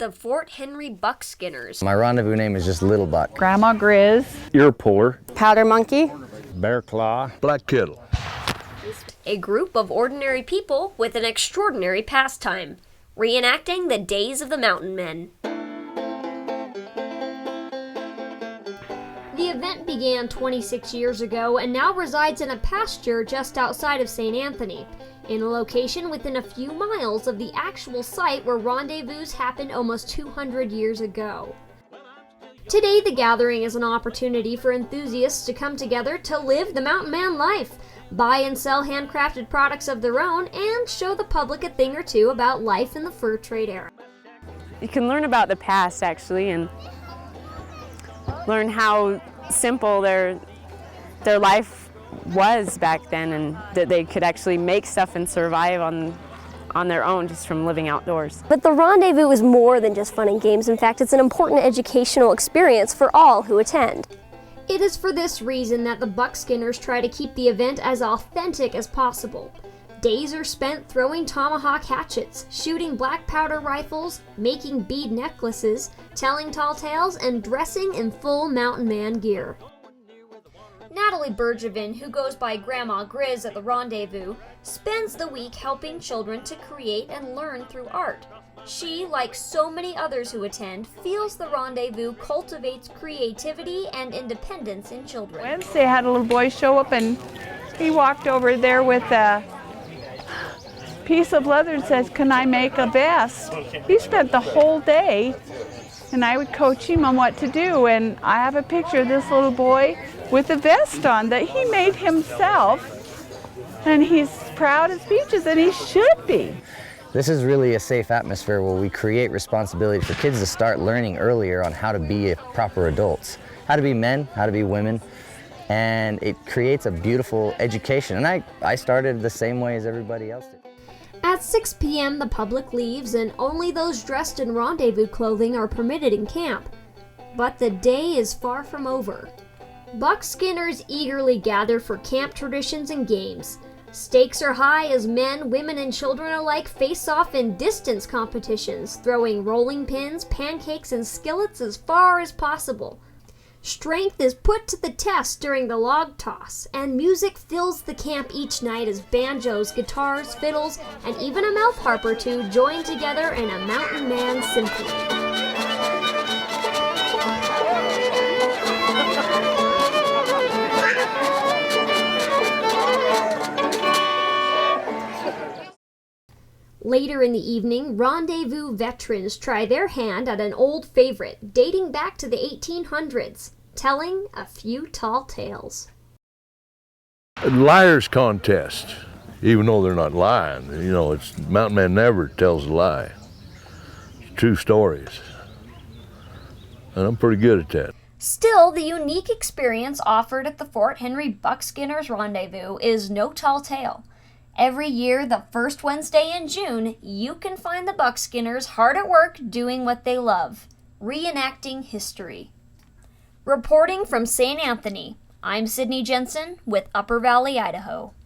the Fort Henry Buckskinners. My rendezvous name is just Little Buck. Grandma Grizz. Ear Puller. Powder Monkey. Bear Claw. Black Kettle. A group of ordinary people with an extraordinary pastime, reenacting the days of the mountain men. The event began 26 years ago and now resides in a pasture just outside of St. Anthony, in a location within a few miles of the actual site where Rendezvous happened almost 200 years ago. Today, the gathering is an opportunity for enthusiasts to come together to live the mountain man life, buy and sell handcrafted products of their own, and show the public a thing or two about life in the fur trade era. You can learn about the past, actually, and learn how simple their life was back then, and that they could actually make stuff and survive on their own just from living outdoors. But the Rendezvous is more than just fun and games. In fact, it's an important educational experience for all who attend. It is for this reason that the Buckskinners try to keep the event as authentic as possible. Days are spent throwing tomahawk hatchets, shooting black powder rifles, making bead necklaces, telling tall tales, and dressing in full mountain man gear. Natalie Bergevin, who goes by Grandma Grizz at the Rendezvous, spends the week helping children to create and learn through art. She, like so many others who attend, feels the Rendezvous cultivates creativity and independence in children. Wednesday, I had a little boy show up and he walked over there with a piece of leather and says, "Can I make a vest?" He spent the whole day and I would coach him on what to do, and I have a picture of this little boy with a vest on that he made himself, and he's proud as peaches, and he should be. This is really a safe atmosphere where we create responsibility for kids to start learning earlier on how to be proper adults, how to be men, how to be women, and it creates a beautiful education. And I started the same way as everybody else did. At 6 p.m., the public leaves, and only those dressed in Rendezvous clothing are permitted in camp. But the day is far from over. Buckskinners eagerly gather for camp traditions and games. Stakes are high as men, women, and children alike face off in distance competitions, throwing rolling pins, pancakes, and skillets as far as possible. Strength is put to the test during the log toss, and music fills the camp each night as banjos, guitars, fiddles, and even a mouth harp or two join together in a mountain man symphony. Later in the evening, Rendezvous veterans try their hand at an old favorite dating back to the 1800s, telling a few tall tales. A liar's contest, even though they're not lying. You know, it's mountain man never tells a lie. It's true stories. And I'm pretty good at that. Still, the unique experience offered at the Fort Henry Buckskinners Rendezvous is no tall tale. Every year, the first Wednesday in June, you can find the Buckskinners hard at work doing what they love, reenacting history. Reporting from St. Anthony, I'm Sydney Jensen with Upper Valley, Idaho.